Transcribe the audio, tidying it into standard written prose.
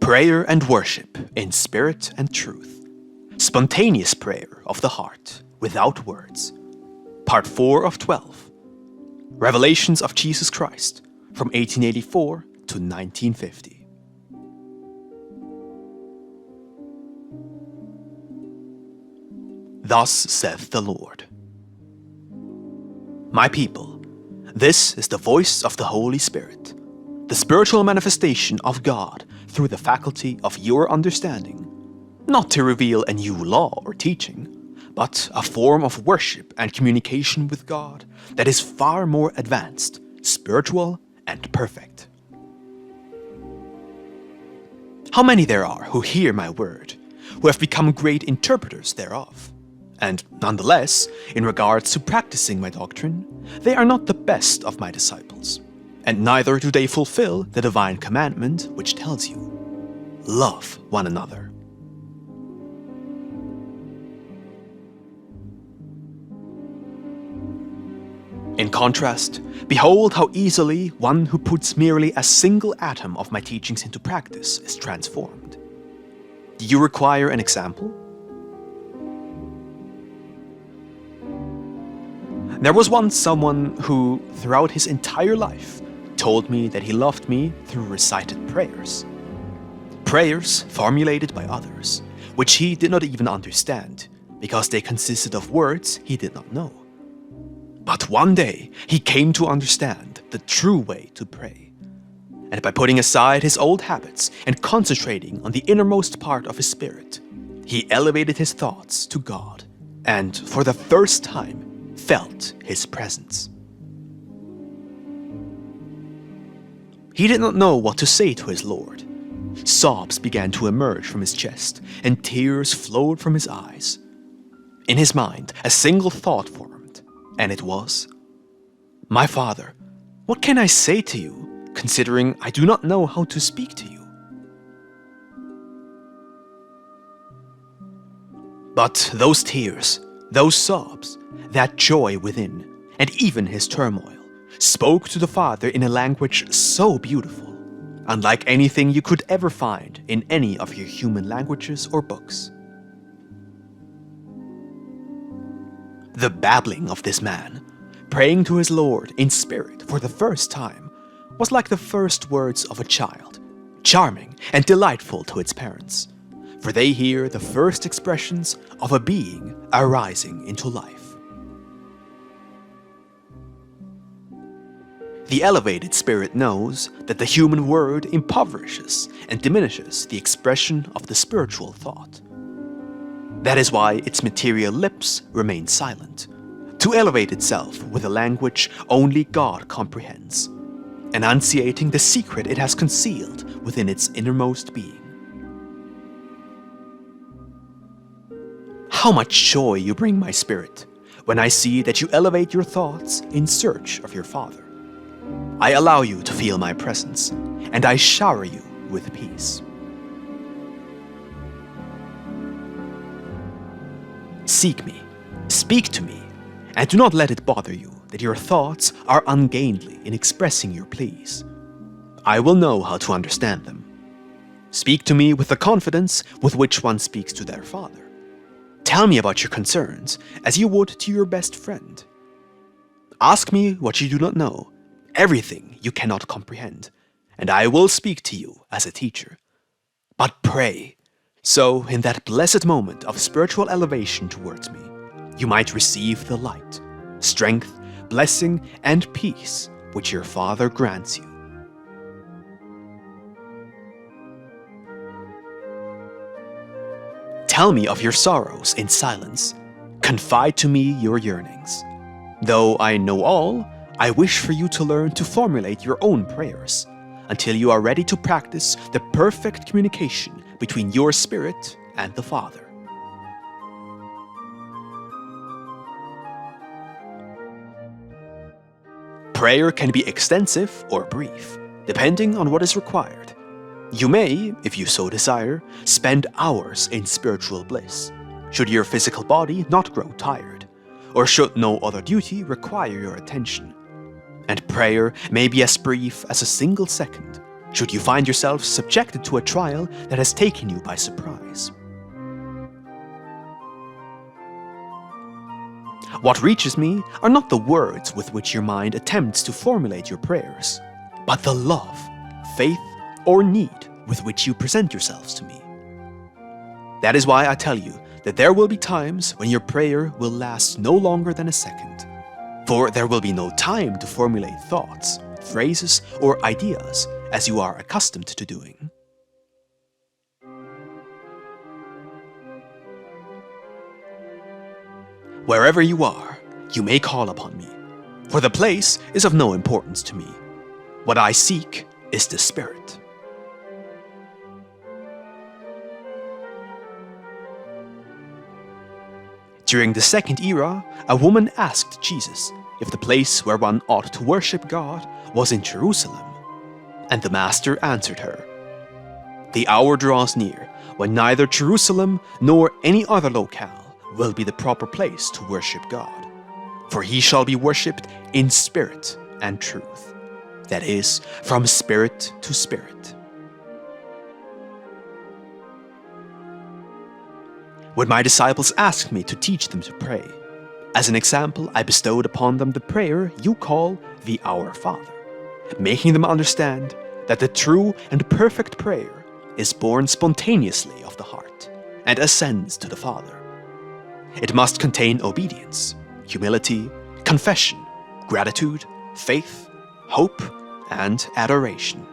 Prayer and worship in spirit and truth. Spontaneous prayer of the heart, without words. Part 4 of 12. Revelations of Jesus Christ, from 1884 to 1950. Thus saith the Lord. My people, this is the voice of the Holy Spirit, the spiritual manifestation of God through the faculty of your understanding, not to reveal a new law or teaching, but a form of worship and communication with God that is far more advanced, spiritual, and perfect. How many there are who hear my word, who have become great interpreters thereof, and nonetheless, in regards to practicing my doctrine, they are not the best of my disciples, and neither do they fulfill the divine commandment which tells you, love one another. In contrast, behold how easily one who puts merely a single atom of my teachings into practice is transformed. Do you require an example? There was once someone who, throughout his entire life, told me that he loved me through recited prayers. Prayers formulated by others, which he did not even understand, because they consisted of words he did not know. But one day, he came to understand the true way to pray. And by putting aside his old habits and concentrating on the innermost part of his spirit, he elevated his thoughts to God, and for the first time, felt his presence. He did not know what to say to his Lord. Sobs began to emerge from his chest, and tears flowed from his eyes. In his mind, a single thought formed, and it was, "My Father, what can I say to you, considering I do not know how to speak to you?" But those tears, those sobs, that joy within, and even his turmoil, spoke to the Father in a language so beautiful, unlike anything you could ever find in any of your human languages or books. The babbling of this man, praying to his Lord in spirit for the first time, was like the first words of a child, charming and delightful to its parents, for they hear the first expressions of a being arising into life. The elevated spirit knows that the human word impoverishes and diminishes the expression of the spiritual thought. That is why its material lips remain silent, to elevate itself with a language only God comprehends, enunciating the secret it has concealed within its innermost being. How much joy you bring my spirit, when I see that you elevate your thoughts in search of your Father. I allow you to feel my presence, and I shower you with peace. Seek me, speak to me, and do not let it bother you that your thoughts are ungainly in expressing your pleas. I will know how to understand them. Speak to me with the confidence with which one speaks to their father. Tell me about your concerns as you would to your best friend. Ask me what you do not know, everything you cannot comprehend, and I will speak to you as a teacher. But pray, so in that blessed moment of spiritual elevation towards me, you might receive the light, strength, blessing, and peace which your Father grants you. Tell me of your sorrows in silence. Confide to me your yearnings. Though I know all, I wish for you to learn to formulate your own prayers until you are ready to practice the perfect communication between your spirit and the Father. Prayer can be extensive or brief, depending on what is required. You may, if you so desire, spend hours in spiritual bliss, should your physical body not grow tired, or should no other duty require your attention. And prayer may be as brief as a single second, should you find yourself subjected to a trial that has taken you by surprise. What reaches me are not the words with which your mind attempts to formulate your prayers, but the love, faith, or need with which you present yourselves to me. That is why I tell you that there will be times when your prayer will last no longer than a second, for there will be no time to formulate thoughts, phrases, or ideas as you are accustomed to doing. Wherever you are, you may call upon me, for the place is of no importance to me. What I seek is the Spirit. During the second era, a woman asked Jesus if the place where one ought to worship God was in Jerusalem, and the Master answered her, "The hour draws near when neither Jerusalem nor any other locale will be the proper place to worship God, for he shall be worshipped in spirit and truth, that is, from spirit to spirit." When my disciples asked me to teach them to pray, as an example, I bestowed upon them the prayer you call the Our Father, making them understand that the true and perfect prayer is born spontaneously of the heart and ascends to the Father. It must contain obedience, humility, confession, gratitude, faith, hope, and adoration.